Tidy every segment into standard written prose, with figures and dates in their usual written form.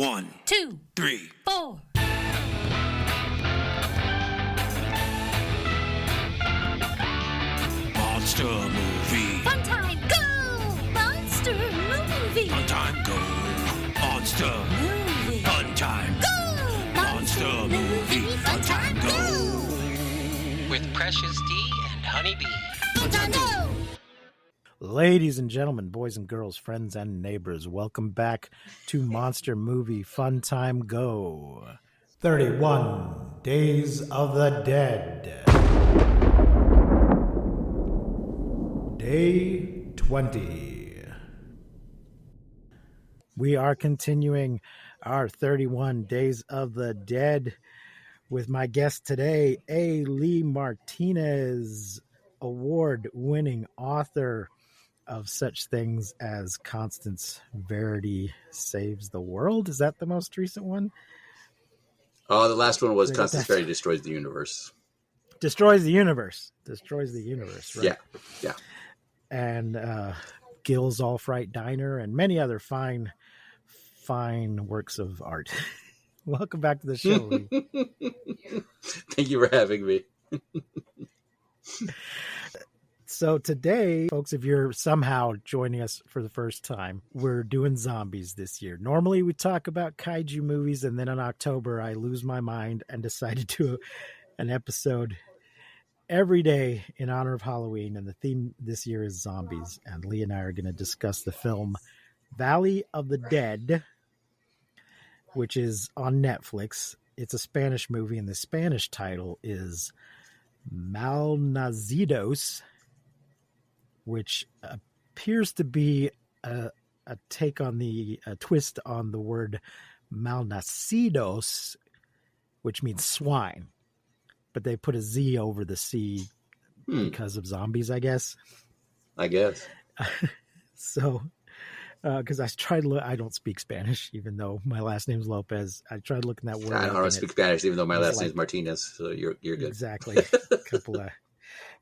1, 2, 3, 4. Monster movie. Fun time, go! Monster movie. Fun time, go. Monster. Movie. Fun time. Go! Monster movie. Fun time, go. With Precious D and Honey Bee. Fun time, go! Ladies and gentlemen, boys and girls, friends and neighbors, welcome back to Monster Movie Fun Time Go. 31 Days of the Dead. Day 20. We are continuing our 31 Days of the Dead with my guest today, A. Lee Martinez, award-winning author of such things as Constance Verity Saves the World. Is that the most recent one? Oh, the last one was Constance Verity Destroys the Universe. Destroys the Universe, right? Yeah. And Gil's All Fright Diner and many other fine works of art. Welcome back to the show, Lee. Thank you for having me. So today, folks, if you're somehow joining us for the first time, we're doing zombies this year. Normally we talk about kaiju movies, and then in October I lose my mind and decide to do an episode every day in honor of Halloween. And the theme this year is zombies. And Lee and I are going to discuss the film Valley of the Dead, which is on Netflix. It's a Spanish movie, and the Spanish title is Malnazidos, which appears to be a take on a twist on the word malnacidos, which means swine. But they put a Z over the C because of zombies, I guess. So, because I tried to look, I don't speak Spanish, even though my last name's Lopez. I tried looking that word. I don't speak Spanish, even though my last name's Martinez. So you're good. Exactly.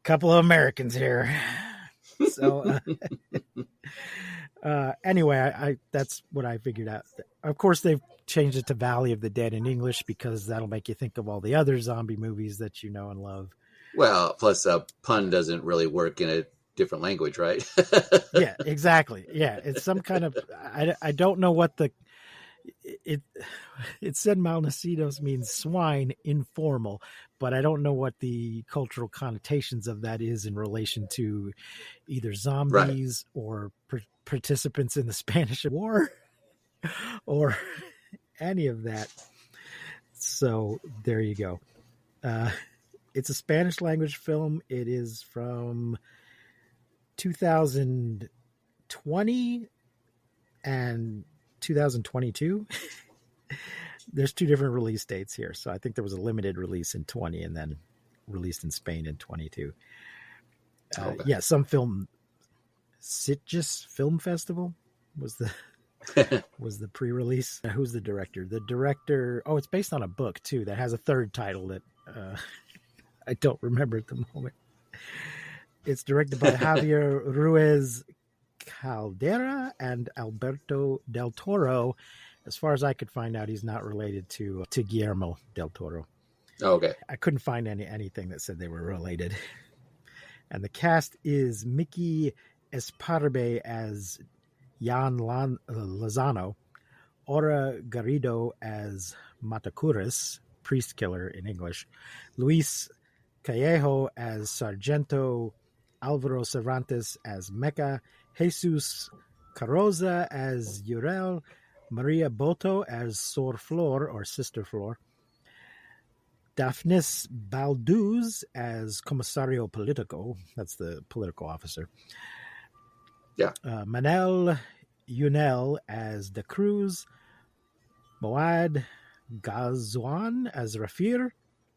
couple of Americans here. So anyway, I that's what I figured out. Of course, they've changed it to Valley of the Dead in English because that'll make you think of all the other zombie movies that you know and love. Well, plus pun doesn't really work in a different language, right? Yeah, exactly. Yeah, it's some kind of I don't know what it said malnacidos means swine, informal, but I don't know what the cultural connotations of that is in relation to either zombies or participants in the Spanish War or any of that. So there you go. It's a Spanish language film. It is from 2020 and 2022. There's two different release dates here. So I think there was a limited release in 20 and then released in Spain in 22. Okay. Yeah, some film, Sitges Film Festival was the pre-release. Who's the director? The director, it's based on a book too that has a third title that I don't remember at the moment. It's directed by Javier Ruiz Caldera and Alberto del Toro. As far as I could find out, he's not related to Guillermo del Toro. Okay. I couldn't find anything that said they were related. And the cast is Mickey Esparbe as Jan Lozano, Ora Garrido as Matacuras, priest killer in English, Luis Callejo as Sargento, Alvaro Cervantes as Mecha, Jesus Carroza as Uriel, Maria Boto as Sor Flor or Sister Flor, Daphnis Balduz as Comisario Politico, that's the political officer. Yeah. Manel Yunel as De Cruz, Moad Gazwan as Rafir,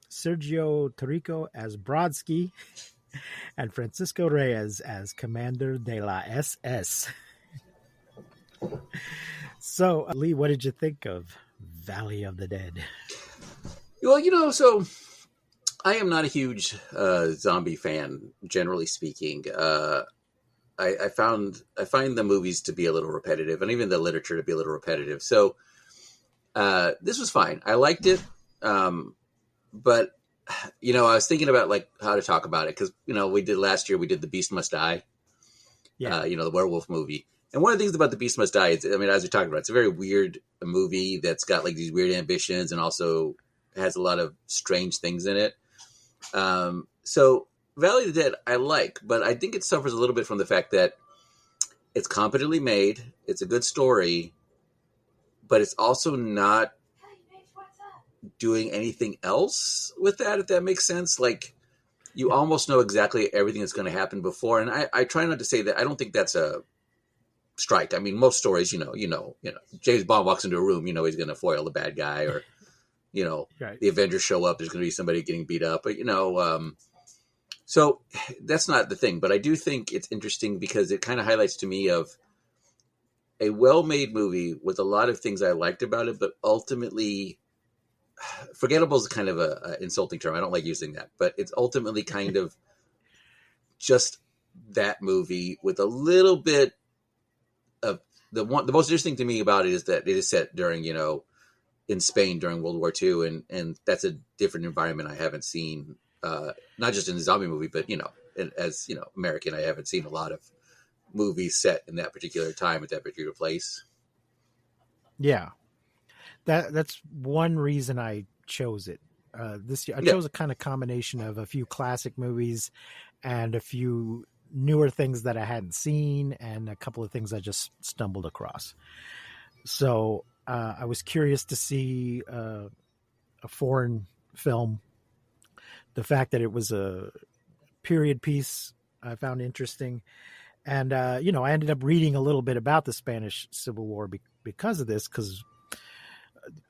Sergio Tarico as Brodsky, and Francisco Reyes as Commander de la SS. So, Lee, what did you think of Valley of the Dead? Well, so I am not a huge zombie fan, generally speaking. I find the movies to be a little repetitive, and even the literature to be a little repetitive. So This was fine. I liked it. But I was thinking about like how to talk about it because we did last year. We did The Beast Must Die. Yeah. The werewolf movie. And one of the things about The Beast Must Die is, as we talked about, it's a very weird movie that's got like these weird ambitions and also has a lot of strange things in it. So Valley of the Dead, I like, but I think it suffers a little bit from the fact that it's competently made. It's a good story, but it's also not doing anything else with that, if that makes sense. Like, you almost know exactly everything that's going to happen before. And I try not to say that. I don't think that's a strike. I mean, most stories, James Bond walks into a room, he's going to foil the bad guy, or, Right. the Avengers show up, there's going to be somebody getting beat up. But, so that's not the thing. But I do think it's interesting because it kind of highlights to me of a well-made movie with a lot of things I liked about it, but ultimately forgettable is kind of a insulting term. I don't like using that, but it's ultimately kind of just that movie with a little bit of the most interesting to me about it is that it is set during, in Spain during World War II. And that's a different environment I haven't seen, not just in a zombie movie, but, as American, I haven't seen a lot of movies set in that particular time at that particular place. Yeah. That's one reason I chose it. This year, I chose a kind of combination of a few classic movies and a few newer things that I hadn't seen and a couple of things I just stumbled across. So I was curious to see a foreign film. The fact that it was a period piece I found interesting. And, I ended up reading a little bit about the Spanish Civil War because of this, because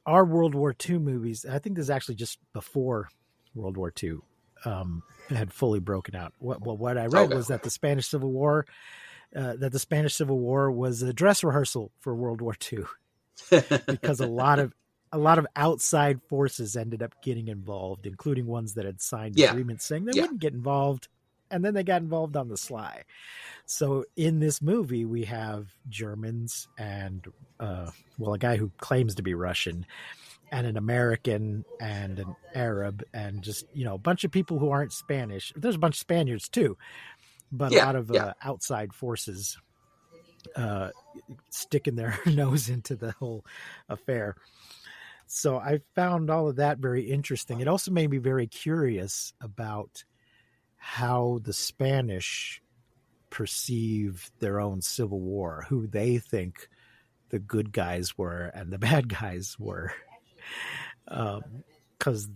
our World War II movies, I think this is actually just before World War II had fully broken out. What I read was that the Spanish Civil War, was a dress rehearsal for World War II, because a lot of outside forces ended up getting involved, including ones that had signed agreements saying they wouldn't get involved, and then they got involved on the sly. So in this movie, we have Germans and, a guy who claims to be Russian, and an American and an Arab, and just, a bunch of people who aren't Spanish. There's a bunch of Spaniards too, but a lot of outside forces sticking their nose into the whole affair. So I found all of that very interesting. It also made me very curious about how the Spanish perceive their own Civil War, who they think the good guys were and the bad guys were. And it's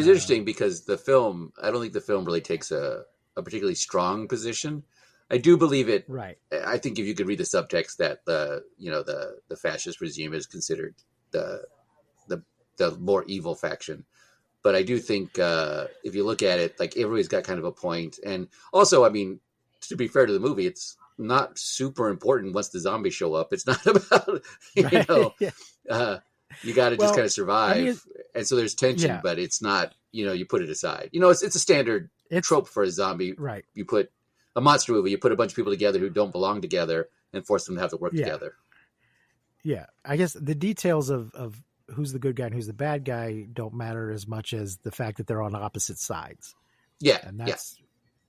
interesting because the film, I don't think the film really takes a particularly strong position. I do believe it. Right. I think if you could read the subtext that the fascist regime is considered the more evil faction. But I do think if you look at it, like, everybody's got kind of a point. And also, I mean, to be fair to the movie, it's not super important once the zombies show up. It's not about, you got to just kind of survive. And so there's tension, but it's not, you put it aside. It's a standard trope for a zombie. Right. You put a monster movie, you put a bunch of people together who don't belong together and force them to have to work together. Yeah. I guess the details of who's the good guy and who's the bad guy don't matter as much as the fact that they're on opposite sides. Yeah. And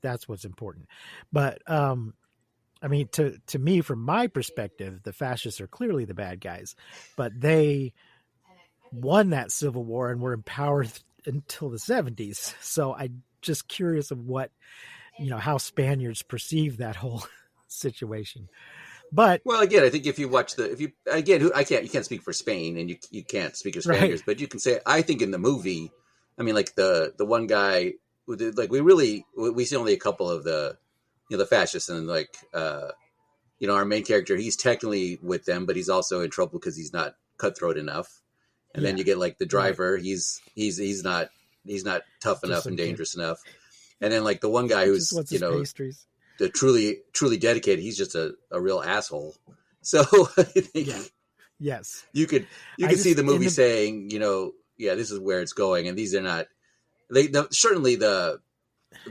that's what's important. But, I mean, to me, from my perspective, the fascists are clearly the bad guys, but they won that Civil War and were in power until the 70s. So I'm just curious of what, how Spaniards perceive that whole situation. But again, I think if you watch you can't speak for Spain and you can't speak of Spaniards, but you can say, I think in the movie, I mean, like the one guy who did, like, we see only a couple of the fascists, and like, our main character, he's technically with them, but he's also in trouble because he's not cutthroat enough. And then you get like the driver, he's not tough enough and dangerous enough. And then like the one guy who's, pastries. The truly dedicated, he's just a real asshole. So I think you could see the movie saying, this is where it's going, and these are not. Certainly the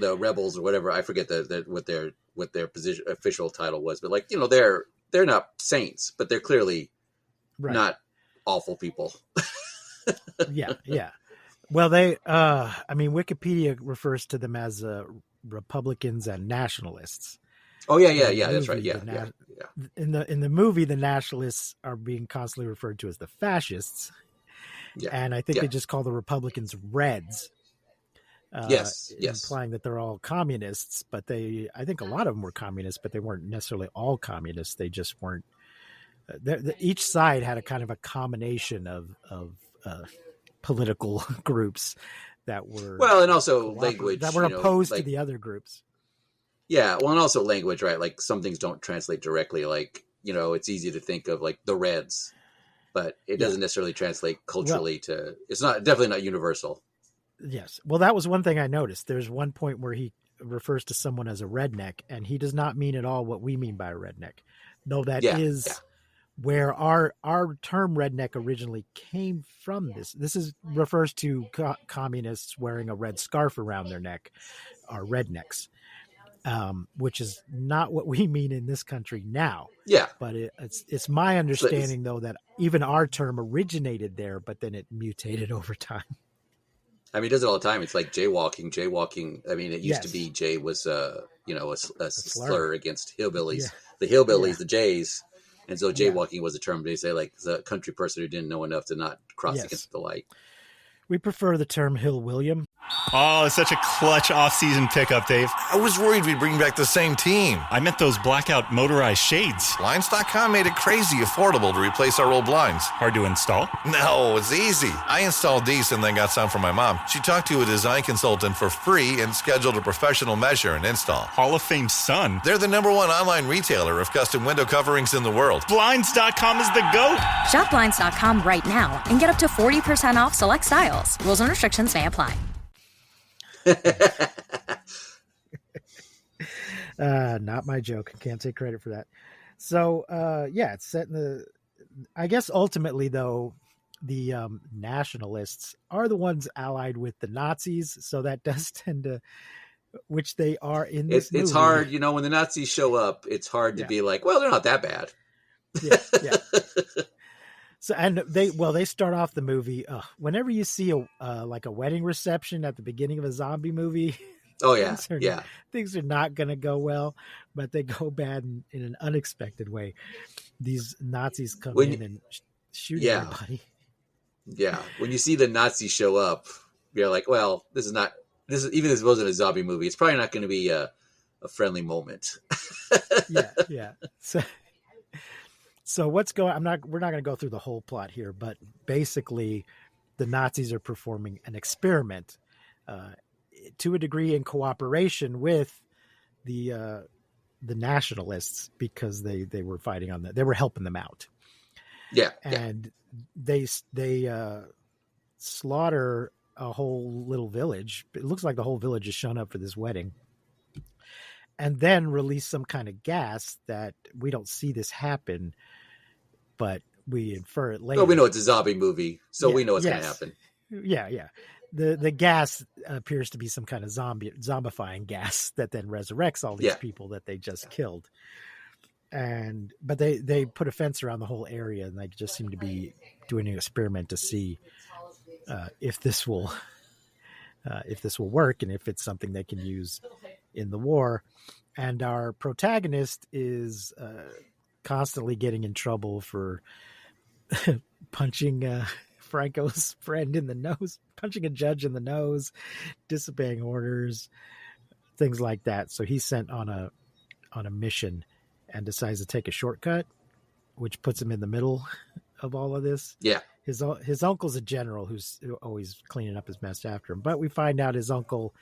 rebels or whatever, I forget what their position official title was, but like, they're not saints, but they're clearly not awful people. Yeah, yeah. Well, they, I mean, Wikipedia refers to them as Republicans and nationalists. Oh yeah, In the that's right. movie, Yeah. In the movie, the nationalists are being constantly referred to as the fascists, Yeah. and I think Yeah. they just call the Republicans Reds. Yes. Implying that they're all communists, but I think a lot of them were communists, but they weren't necessarily all communists. They just weren't. Each side had a kind of a combination of political groups that were Well, and also language that were opposed to the other groups. Yeah, well, and also language, right? Like some things don't translate directly. Like it's easy to think of like the Reds, but it doesn't necessarily translate culturally to. It's not definitely not universal. Yes, well, that was one thing I noticed. There's one point where he refers to someone as a redneck, and he does not mean at all what we mean by a redneck. No, that is where our term redneck originally came from. This refers to communists wearing a red scarf around their neck are rednecks, which is not what we mean in this country now. Yeah, but it's my understanding though that even our term originated there, but then it mutated over time. I mean, it does it all the time. It's like jaywalking. I mean, it used to be Jay was a slur against hillbillies. Yeah. The hillbillies, the Jays. And so jaywalking was a term they say like the country person who didn't know enough to not cross against the light. We prefer the term Hill William. Oh, it's such a clutch off-season pickup, Dave. I was worried we'd bring back the same team. I meant those blackout motorized shades. Blinds.com made it crazy affordable to replace our old blinds. Hard to install? No, it's easy. I installed these and then got some for my mom. She talked to a design consultant for free and scheduled a professional measure and install. Hall of Fame son. They're the #1 online retailer of custom window coverings in the world. Blinds.com is the GOAT. Shop Blinds.com right now and get up to 40% off select styles. Rules and restrictions may apply. Not my joke. Can't take credit for that. So it's set in the. I guess ultimately though, the nationalists are the ones allied with the Nazis, so that does tend to, which they are in this. It's hard, when the Nazis show up. It's hard to be like, well, they're not that bad. Yeah. So and they start off the movie. Whenever you see a wedding reception at the beginning of a zombie movie, oh yeah, things are not going to go well, but they go bad in an unexpected way. These Nazis come in and shoot everybody. Yeah, when you see the Nazis show up, you're like, well, this is even if this wasn't a zombie movie, it's probably not going to be a friendly moment. Yeah. So what's going? We're not going to go through the whole plot here, but basically, the Nazis are performing an experiment, to a degree, in cooperation with the nationalists because they were fighting on they were helping them out. Yeah, and they slaughter a whole little village. It looks like the whole village has shown up for this wedding. And then release some kind of gas that we don't see this happen, but we infer it later. Well, we know it's a zombie movie, so we know it's going to happen. Yeah. The gas appears to be some kind of zombifying gas that then resurrects all these people that they just killed. But they put a fence around the whole area, and they just seem to be doing an experiment to see if this will work and if it's something they can use in the war. And our protagonist is constantly getting in trouble for punching Franco's friend in the nose, punching a judge in the nose, disobeying orders, things like that. So he's sent on a mission and decides to take a shortcut, which puts him in the middle of all of this. Yeah. His uncle's a general who's always cleaning up his mess after him. But we find out his uncle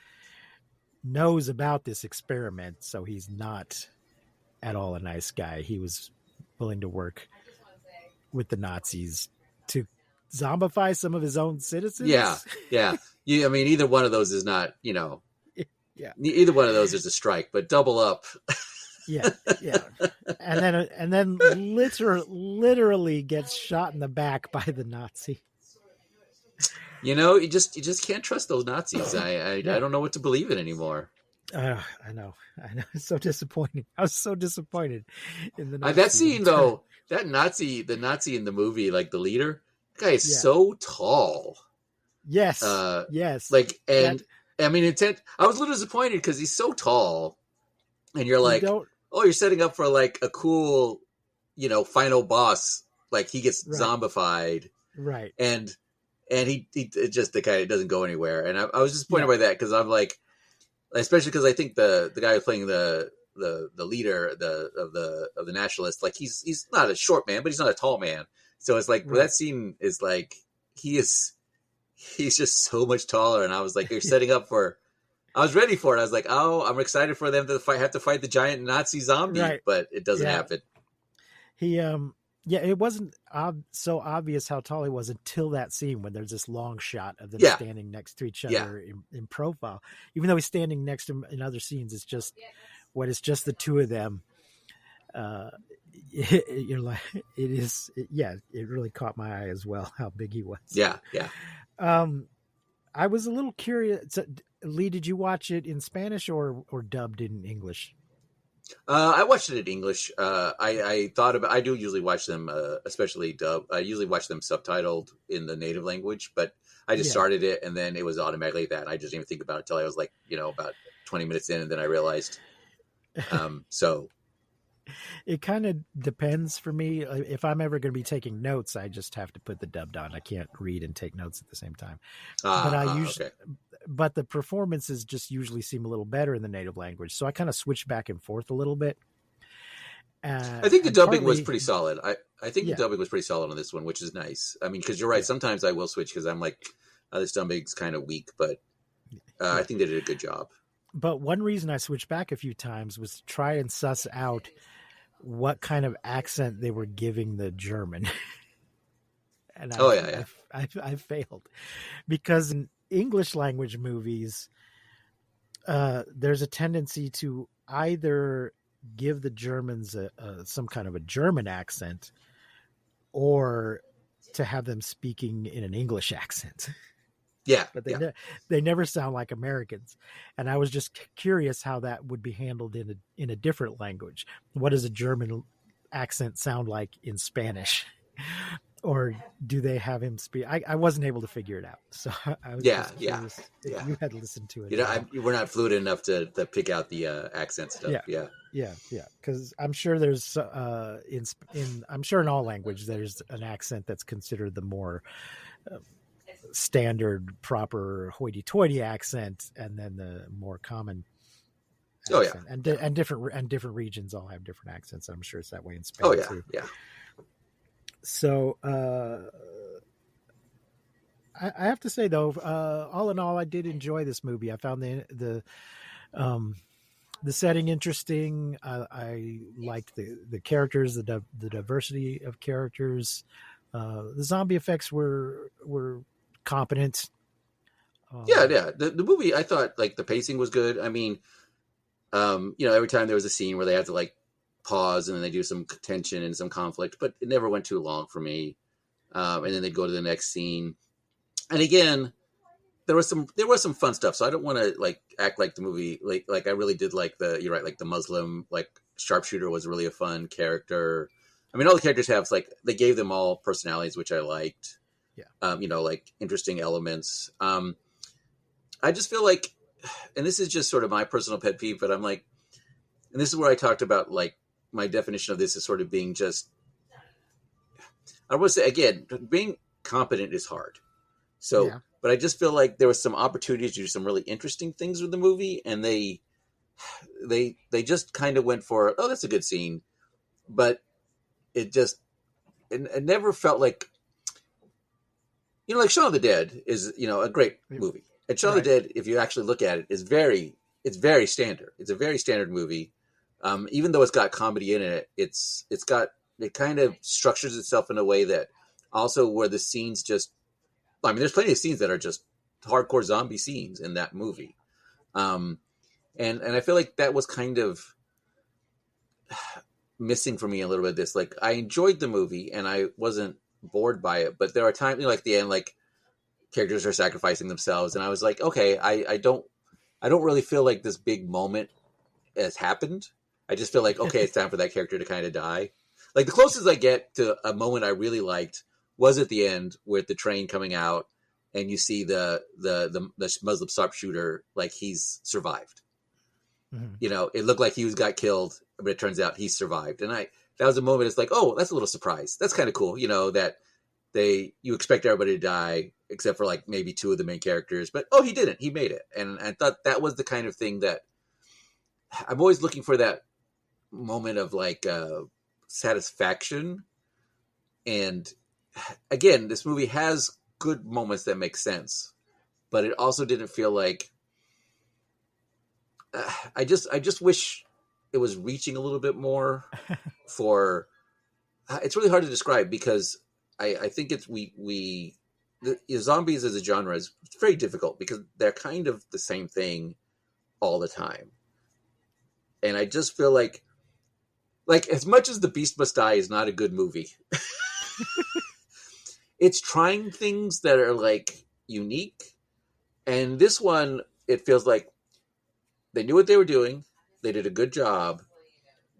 knows about this experiment, so he's not at all a nice guy. He was willing to work with the Nazis to zombify some of his own citizens. Yeah. I mean, either one of those is not, Yeah. Either one of those is a strike, but double up. Yeah. And then literally gets shot in the back by the Nazi. You just can't trust those Nazis. I don't know what to believe in anymore. I know. It's so disappointing. I was so disappointed in the Nazi that scene though. The Nazi in the movie, like the leader, guy is Yeah. so tall. Yes, Uh, yes. Like, and That- I mean, I was a little disappointed because he's so tall, and you're you like, don't oh, you're setting up for like a cool, final boss. Like he gets Right. zombified, right. and he it just the guy doesn't go anywhere. And I was disappointed Yeah. by that because I'm like, especially because I think the guy who's playing the leader of the nationalists, like he's not a short man, but he's not a tall man. So it's like Right. that scene is like he's just so much taller, and I was like, they're setting up for. I was ready for it. I was like, oh, I'm excited for them to have to fight the giant Nazi zombie, Right. but it doesn't Yeah. happen. He yeah, it wasn't so obvious how tall he was until that scene when there's this long shot of them Yeah. standing next to each Yeah. other in profile. Even though he's standing next to him in other scenes, it's just when it's just the two of them. You're like, it really caught my eye as well how big he was. Yeah. I was a little curious. So, Lee, did you watch it in Spanish or dubbed in English? I watched it in English. I thought about. I do usually watch them, especially dub. I usually watch them subtitled in the native language, but I just Yeah. started it and then it was automatically that. I just didn't even think about it until I was like, about 20 minutes in, and then I realized. So It kind of depends for me. If I'm ever going to be taking notes, I just have to put the dubbed on. I can't read and take notes at the same time. But I usually, okay. but the performances just usually seem a little better in the native language. So I kind of switch back and forth a little bit. I think the and dubbing was partly- pretty solid. I think Yeah. the dubbing was pretty solid on this one, which is nice. I mean, because you're right. Yeah. Sometimes I will switch because I'm like, this dubbing's kind of weak, but I think they did a good job. But one reason I switched back a few times was to try and suss out what kind of accent they were giving the German. And I failed because in English language movies, there's a tendency to either give the Germans some kind of a German accent or to have them speaking in an English accent. Yeah, But yeah. they never sound like Americans, and I was just curious how that would be handled in a different language. What does a German accent sound like in Spanish, or do they have him speak? I wasn't able to figure it out, so I was Yeah, just yeah, curious if yeah. you had listened to it. We're not fluent enough to pick out the accent stuff. Yeah. Yeah, because I'm sure there's I'm sure in all language there's an accent that's considered the more standard, proper hoity-toity accent, and then the more common Oh, yeah. accent. And different regions all have different accents. I'm sure it's that way in Spain Oh yeah, too. yeah. So I have to say though, all in all, I did enjoy this movie. I found the setting interesting. I liked the characters, the diversity of characters. The zombie effects were competent. Yeah. The movie, I thought like the pacing was good. I mean, every time there was a scene where they had to like pause and then they do some tension and some conflict, but it never went too long for me. And then they'd go to the next scene. And again, there was some fun stuff. So I don't want to like act like the movie, like I really did like you're right, like the Muslim, like sharpshooter was really a fun character. I mean, all the characters have like, they gave them all personalities, which I liked. Yeah. Like interesting elements. I just feel like, and this is just sort of my personal pet peeve, but I'm like, and this is where I talked about like my definition of this is sort of being just, I would say again, being competent is hard. So, Yeah. but I just feel like there was some opportunities to do some really interesting things with the movie, and they just kind of went for, oh, that's a good scene, but it never felt like, like Shaun of the Dead is, a great movie. And Shaun of the Dead, if you actually look at it, it's very standard. It's a very standard movie. Even though it's got comedy in it, it kind of structures itself in a way that also where the scenes just, I mean, there's plenty of scenes that are just hardcore zombie scenes in that movie. And I feel like that was kind of missing for me a little bit of this. Like, I enjoyed the movie and I wasn't bored by it, but there are times, like the end, like characters are sacrificing themselves. And I was like, okay, I don't really feel like this big moment has happened. I just feel like, okay, it's time for that character to kind of die. Like the closest I get to a moment I really liked was at the end with the train coming out, and you see the Muslim sharpshooter, like he's survived. Mhm. You know, it looked like he got killed, but it turns out he survived. And that was a moment. It's like, oh, that's a little surprise. That's kind of cool. You know, that you expect everybody to die except for like maybe two of the main characters, but he didn't. He made it, and I thought that was the kind of thing that I'm always looking for, that moment of like satisfaction. And again, this movie has good moments that make sense, but it also didn't feel like. I just wish it was reaching a little bit more for. It's really hard to describe because I think it's the zombies as a genre is very difficult because they're kind of the same thing all the time, and I just feel like as much as The Beast Must Die is not a good movie, it's trying things that are like unique, and this one it feels like they knew what they were doing, they did a good job,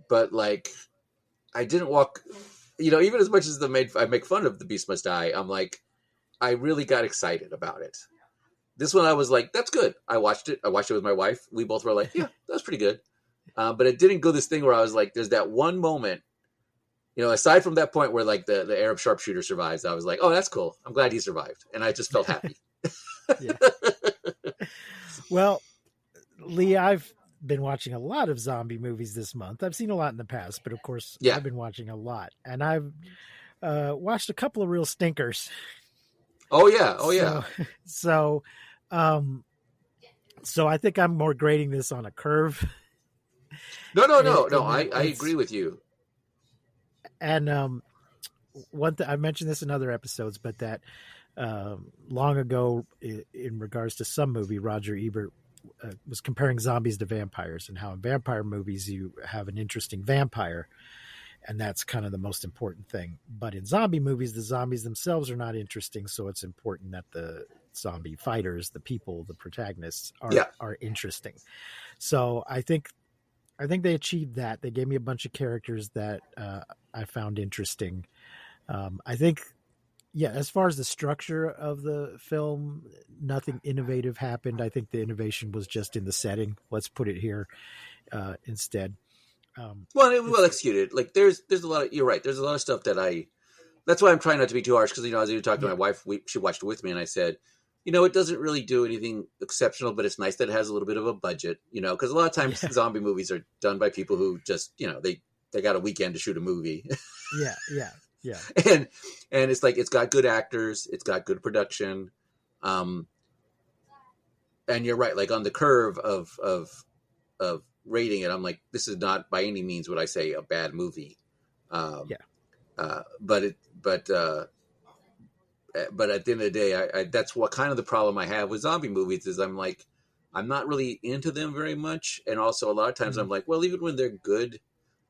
but like I didn't walk. You know, even as much as I make fun of The Beast Must Die, I'm like, I really got excited about it. This one, I was like, that's good. I watched it with my wife. We both were like, yeah, that's pretty good. But it didn't go this thing where I was like, there's that one moment, you know, aside from that point where like the Arab sharpshooter survives, I was like, oh, that's cool. I'm glad he survived. And I just felt happy. Well, Lee, I've been watching a lot of zombie movies this month. I've seen a lot in the past, but of course, I've been watching a lot, and I've watched a couple of real stinkers. Oh yeah. So I think I'm more grading this on a curve. No. I agree with you. And one thing, I mentioned this in other episodes, but that long ago, in regards to some movie, Roger Ebert was comparing zombies to vampires, and how in vampire movies you have an interesting vampire, and that's kind of the most important thing. But in zombie movies, the zombies themselves are not interesting, so it's important that the zombie fighters, the people, the protagonists are interesting. So I think they achieved that. They gave me a bunch of characters that I found interesting. I think, as far as the structure of the film, nothing innovative happened. I think the innovation was just in the setting. Let's put it here instead. Well executed. Like there's a lot of, you're right. There's a lot of stuff that's why I'm trying not to be too harsh. Cause you know, as you talked to my wife, she watched it with me and I said, you know, it doesn't really do anything exceptional, but it's nice that it has a little bit of a budget, you know, cause a lot of times zombie movies are done by people who just, you know, they got a weekend to shoot a movie. Yeah. And it's like, it's got good actors, it's got good production. And you're right. Like on the curve of rating it, I'm like, this is not by any means would I say a bad movie. But at the end of the day, I that's what kind of the problem I have with zombie movies is I'm like, I'm not really into them very much. And also a lot of times I'm like, well, even when they're good,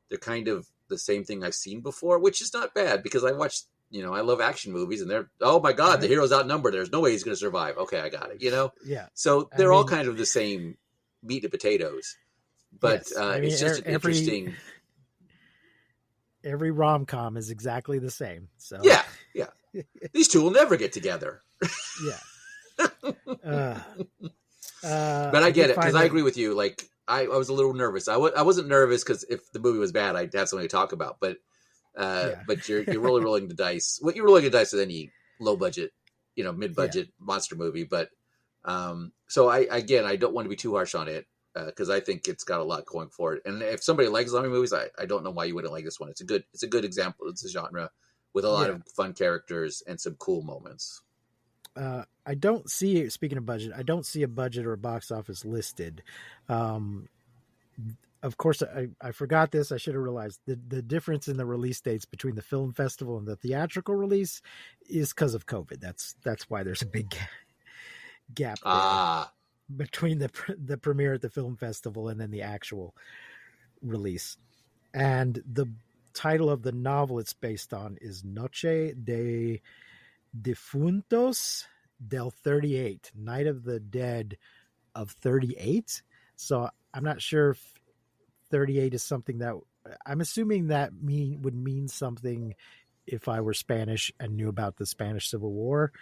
they're kind of the same thing I've seen before, which is not bad because I watched, you know, I love action movies and they're, oh my God, the hero's outnumbered. There's no way he's going to survive. Okay. I got it. You know? Yeah. So they're all kind of the same meat and potatoes, but it's just interesting. Every rom-com is exactly the same. So yeah. These two will never get together. But I get it because I agree with you. Like I was a little nervous. I wasn't nervous because if the movie was bad, I'd have something to talk about. But you're really rolling the dice. Well, you're rolling the dice with any low budget, you know, mid budget monster movie. But so I don't want to be too harsh on it because I think it's got a lot going for it. And if somebody likes zombie movies, I don't know why you wouldn't like this one. It's a good example. It's a genre with a lot of fun characters and some cool moments. I don't see, speaking of budget, I don't see a budget or a box office listed. Of course, I forgot this. I should have realized the difference in the release dates between the film festival and the theatrical release is because of COVID. That's why there's a big gap between the premiere at the film festival and then the actual release. And the title of the novel it's based on is Noche de Difuntos del 38, Night of the Dead of 38. So I'm not sure if 38 is something that I'm assuming that would mean something if I were Spanish and knew about the Spanish Civil War,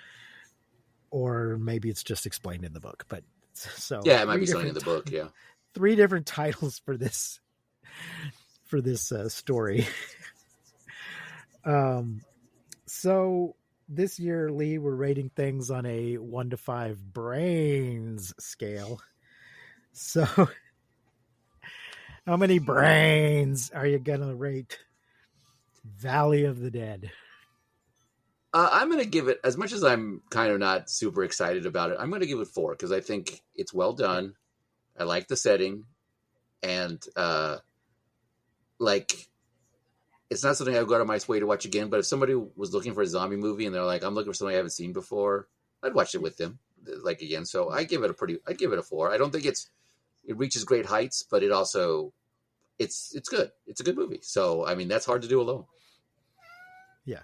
or maybe it's just explained in the book. But so Yeah, it might be something in the book. Yeah. 3 different titles for this story. So this year, Lee, we're rating things on a 1 to 5 brains scale. So how many brains are you gonna rate Valley of the Dead? I'm going to give it, as much as I'm kind of not super excited about it, I'm going to give it 4 because I think it's well done. I like the setting, and it's not something I would go out of my way to watch again. But if somebody was looking for a zombie movie and they're like, I'm looking for something I haven't seen before, I'd watch it with them again. So I'd give it a 4. I don't think it reaches great heights, but it also, it's good. It's a good movie. So, I mean, that's hard to do alone. Yeah.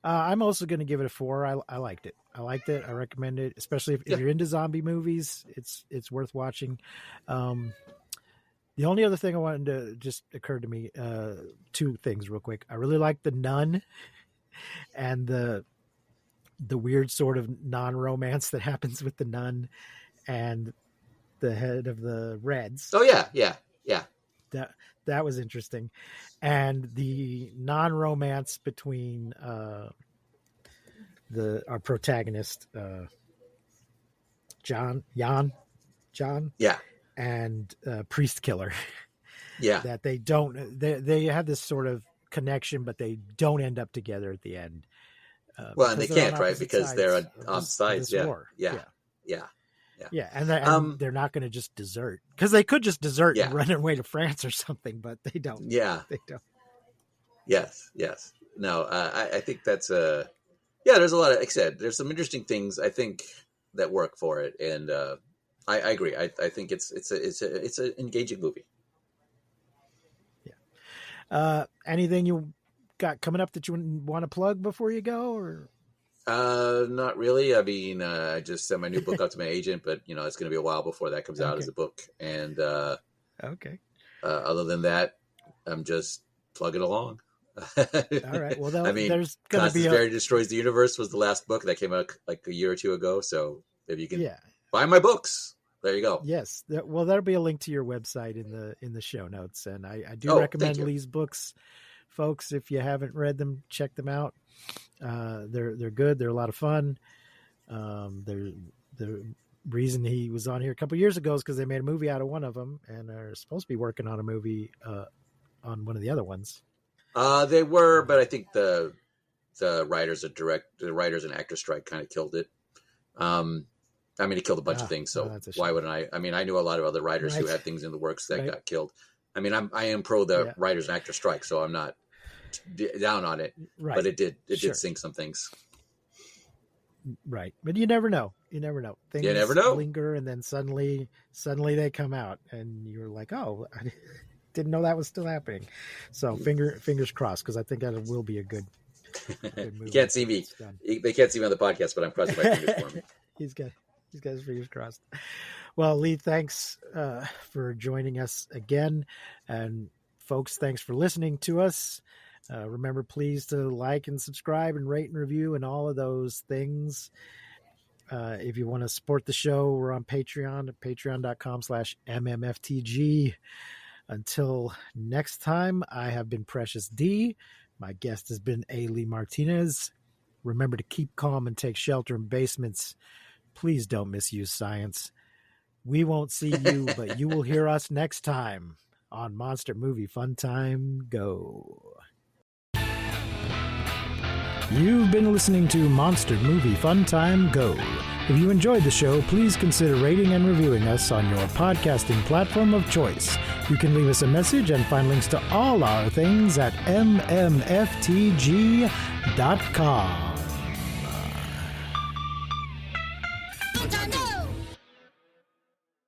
I'm also going to give it a 4. I liked it. I recommend it, especially if you're into zombie movies. It's worth watching. The only other thing I wanted to just occurred to me, 2 things real quick. I really like the nun and the weird sort of non-romance that happens with the nun and the head of the Reds. Oh yeah. That was interesting. And the non-romance between our protagonist, John, Yeah. and Priest Killer. Yeah. That they have this sort of connection, but they don't end up together at the end. Well, and they because they're on can't, right? opposite Because they're sides on of sides. this Yeah. war. Yeah. Yeah, and they're not going to just desert, because they could just desert Yeah. and run away to France or something, but they don't. Yeah. They don't. Yes. No, I think that's there's a lot of, like I said, there's some interesting things I think that work for it, and I agree. I think it's an engaging movie. Yeah. Anything you got coming up that you want to plug before you go, or? Not really. I mean, I just sent my new book out to my agent, but it's going to be a while before that comes out as a book. And okay. Other than that, I'm just plugging along. All right. Well, there's going to be Fairy Destroys the Universe was the last book that came out like a year or 2 ago. So if you can buy my books, there you go. Yes. Well, there'll be a link to your website in the show notes, and I do recommend Lee's books, folks. If you haven't read them, check them out. They're good. They're a lot of fun. The reason he was on here a couple years ago is because they made a movie out of one of them, and are supposed to be working on a movie on one of the other ones. They were, but I think the writers and actors strike kind of killed it. I mean, it killed a bunch of things. So why wouldn't I? I mean, I knew a lot of other writers who had things in the works that got killed. I mean, I am pro the writers and actors strike, so I'm not down on it. Right. But it did sink some things. Right. But you never know. Things you never know. Linger, and then suddenly they come out, and you're like, oh, I didn't know that was still happening. So fingers crossed, because I think that will be a good movie. You can't see me. They can't see me on the podcast, but I'm crossing my fingers for me. He's got his fingers crossed. Well, Lee, thanks for joining us again. And folks, thanks for listening to us. Remember, please, to like and subscribe and rate and review and all of those things. If you want to support the show, we're on Patreon at patreon.com/MMFTG. Until next time, I have been Precious D. My guest has been A. Lee Martinez. Remember to keep calm and take shelter in basements. Please don't misuse science. We won't see you, but you will hear us next time on Monster Movie Fun Time Go. You've been listening to Monster Movie Fun Time Go. If you enjoyed the show, please consider rating and reviewing us on your podcasting platform of choice. You can leave us a message and find links to all our things at mmftg.com.